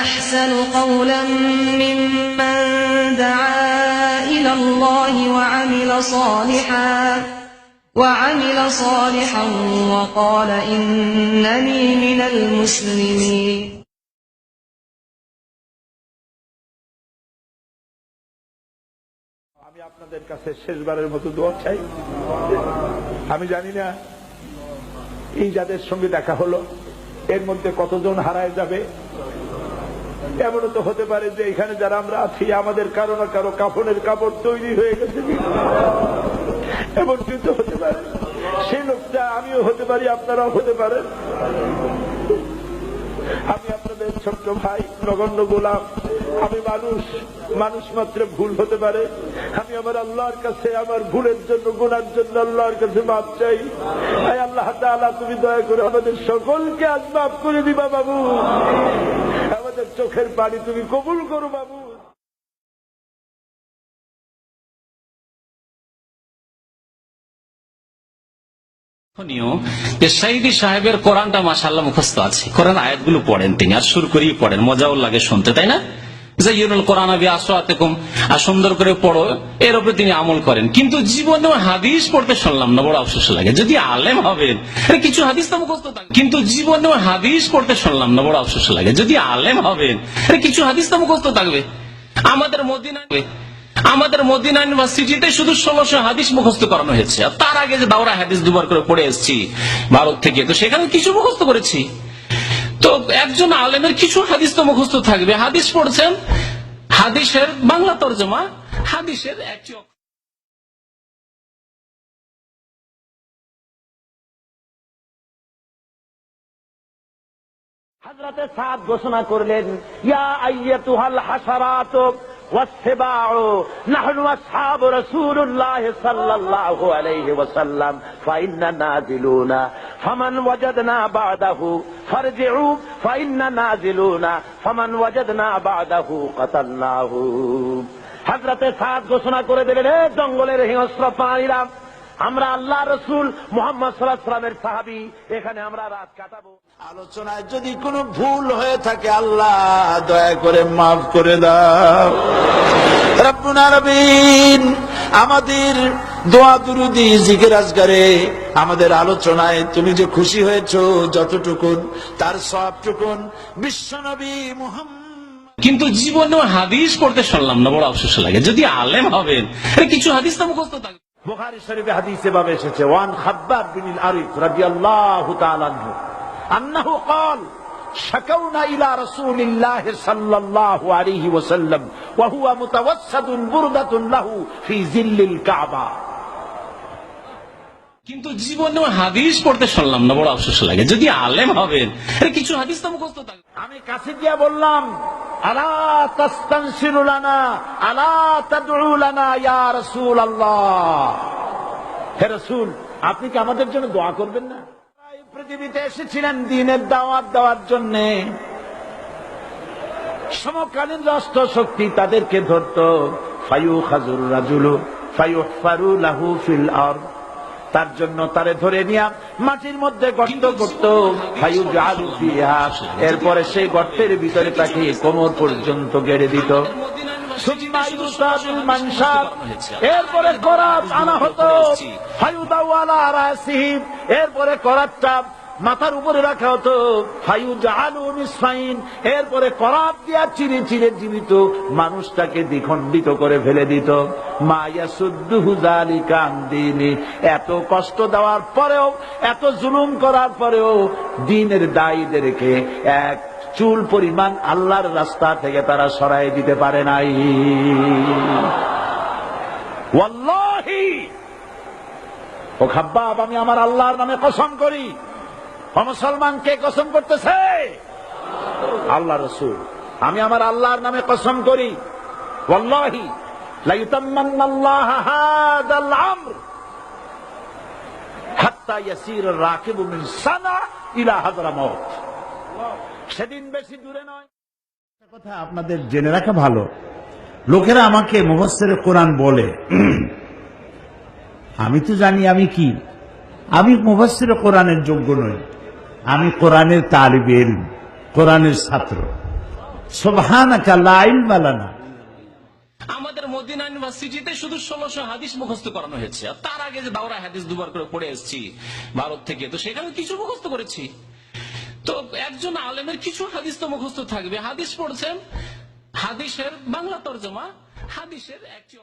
أحسن قولا ممن دعا إلى الله وعمل صالحا وقال إنني من المسلمين. আমি আপনাদের কাছে শেষবারের মতো দোয়া চাই। আমি জানি না এই যাদের সঙ্গে দেখা হলো এর মধ্যে কতজন হারায় যাবে। এমনও তো হতে পারে যে এখানে যারা আমরা আছি আমাদের কারো না কারো কাফনের কাপড় তৈরি হয়ে গেছে, এমন কিন্তু হতে পারে। সেই লোকটা আমিও হতে পারি, আপনারাও হতে পারেন। আমি আপনাদের ছোট্ট ভাই, নগণ্য গোলাম। আমি মানুষ মাত্র ভুল হতে পারে। আমি আমার আল্লাহর কাছে আমার ভুলের জন্য, গুনার জন্য আল্লাহর কাছে মাপ চাই। আল্লাহ তাআলা তুমি দয়া করে আমাদের সকলকে আজ মাফ করে দিবা বাবু। আমাদের চোখের পানি তুমি কবুল করো বাবু। সাইদি সাহেবের কোরআনটা মাশাআল্লাহ মুখস্থ আছে। কোরআন আয়াতগুলো পড়েন তিনি, আর সুর করেই পড়েন, মজাও লাগে শুনতে, তাই না? সুন্দর করে পড়ো, এর উপরে তিনি আমল করেন। কিন্তু জীবনে হাদিস পড়তে শুনলাম না, বড় আফসোস লাগে। যদি আলেম হবেন কিছু হাদিস তো মুখস্থ থাকবে, কিন্তু জীবনে হাদিস পড়তে শুনলাম না, বড় আফসোস লাগে। যদি আলেম হবেন কিছু হাদিস তো মুখস্থ থাকবে। আমাদের মদিনা ইউনিভার্সিটিতে শুধু 1600 হাদিস মুখস্থ করানো হয়েছে। আর তার আগে যে দাওরা হাদিস দুবার করে পড়ে এসেছি ভারত থেকে, তো সেখানে কিছু মুখস্থ করেছি। তো একজন আলেমের কিছু হাদিস তো মুখস্থ থাকবে। হাদিস পড়ছেন, হাদিসের বাংলা তরজমা, হাদিসের একটি হযরতে সাদ ঘোষণা করলেন, ইয়া আইয়াতুহাল হাশারাত والسباع نحن أصحاب رسول الله صلى الله عليه وسلم فإننا نازلون فمن وجدنا بعده فارجعوا فإننا نازلون فمن وجدنا بعده قتلناه। হযরতে সাদ ঘোষণা করে দিলেন, হে জঙ্গলের হিংস্র প্রাণীরা, আমরা আল্লাহ রসুল মুহাম্মদ সাল্লাল্লাহু আলাইহি ওয়াসাল্লামের সাহাবী, এখানে আমরা রাত কাটাবো। আলোচনায় যদি কোনো ভুল হয়ে থাকে আল্লাহ দয়া করে মাফ করে দাও। রব্বুল আলামিন আমাদের দোয়া দুরুদি জিকির আজগারে আমাদের আলোচনায় তুমি যে খুশি হয়েছো যতটুকুন তার সবটুকুন বিশ্বনবী মুহাম্মদ। কিন্তু জীবনে হাদিস পড়তে শুনলাম না, বড় আফসোস লাগে। যদি আলেম হবেন কিছু হাদিস তো মুখস্থ থাকবে। বুখারী শরীফে হাদিসে ভাবে এসেছে, ওয়ান খাব্বাব বিন আরিফ রাদিয়াল্লাহু তাআলা আনহু আন্নাহু قال شكونا الى رسول الله صلى الله عليه وسلم وهو متوسد بردة له في ظل الكعبة। কিন্তু জীবনে হাদিস পড়তে শুনলাম না, বড় আফসোস লাগে। যদি আলেম হবেন কিছু হাদিস তো মুখস্থ থাকবে। আমি কাছে গিয়ে বললাম, আলা তাস্তানসিরু লানা আলা তাদউ লানা ইয়া রাসূলুল্লাহ, হে রাসূল আপনি কি আমাদের জন্য দোয়া করবেন না? এই পৃথিবীতে এসেছিলেন দ্বীনের দাওয়াত দেওয়ার জন্য। সমকালীন রাষ্ট্র শক্তি তাদেরকে ধরত, ফায়ুখাজুর রাজুলু ফায়ুহফারু লাহু ফিল আরদ, তার জন্য তারে ধরে নিয়া মাটির মধ্যে গর্ত করত, ফায়ুজআলু ফিহা, এরপরে সেই গর্তের ভিতরে তাকে কোমর পর্যন্ত গেড়ে দিত। এরপরে করাত আনা হতো, ফায়ুদাউ আলা রাসিহি, এরপরে করাতটা মাথার উপরে রাখা হতো, ফায়ুজআলু নিসফাইন, এরপরে করাত দিয়া চিরে চিরে জীবিত মানুষটাকে দ্বিখণ্ডিত করে ফেলে দিত। মা ইয়াসুদ্দুহু যালিকা আন দীনি, এত কষ্ট দেওয়ার পরেও, এত জুলুম করার পরেও দ্বীনের দায়ীদেরকে এক চুল পরিমাণ আল্লাহর রাস্তা থেকে তারা সরাই দিতে পারে নাই। ওয়াল্লাহি, ও খাব্বাব, আমি আমার আল্লাহর নামে কসম করি। ও মুসলমান, কে কসম করতেছে? আল্লাহ রাসূল। আমি আমার আল্লাহর নামে কসম করি, ওয়াল্লাহি লা ইউতাম্মান্নাল্লাহু হাদাল আমর হাত্তা ইয়াসির রাকিবু মিন সানা ইলা হাযরামাউত। সেদিন বেশি দূরে নয়। একটা কথা আপনাদের জেনে রাখা ভালো, লোকেরা আমাকে মুফাসসিরে কোরআন বলে, আমি তো জানি আমি কি, আমি মুফাসসিরে কোরআনের যোগ্য নই। আমি কোরআনের তালিবে ইলম, কোরআনের ছাত্র। সুবহানাকা লা ইলমা লানা। আমাদের মদিনা ইউনিভার্সিটিতে শুধু 1600 হাদিস মুখস্থ করানো হয়েছে, আর তার আগে যে দাওরা হাদিস দুবার করে পড়ে এসেছি ভারত থেকে, তো সেখানে কিছু মুখস্থ করেছি। তো একজন আলেমের কিছু হাদিস তো মুখস্থ থাকবে। হাদিস পড়ছেন, হাদিসের বাংলা তর্জমা, হাদিসের একটি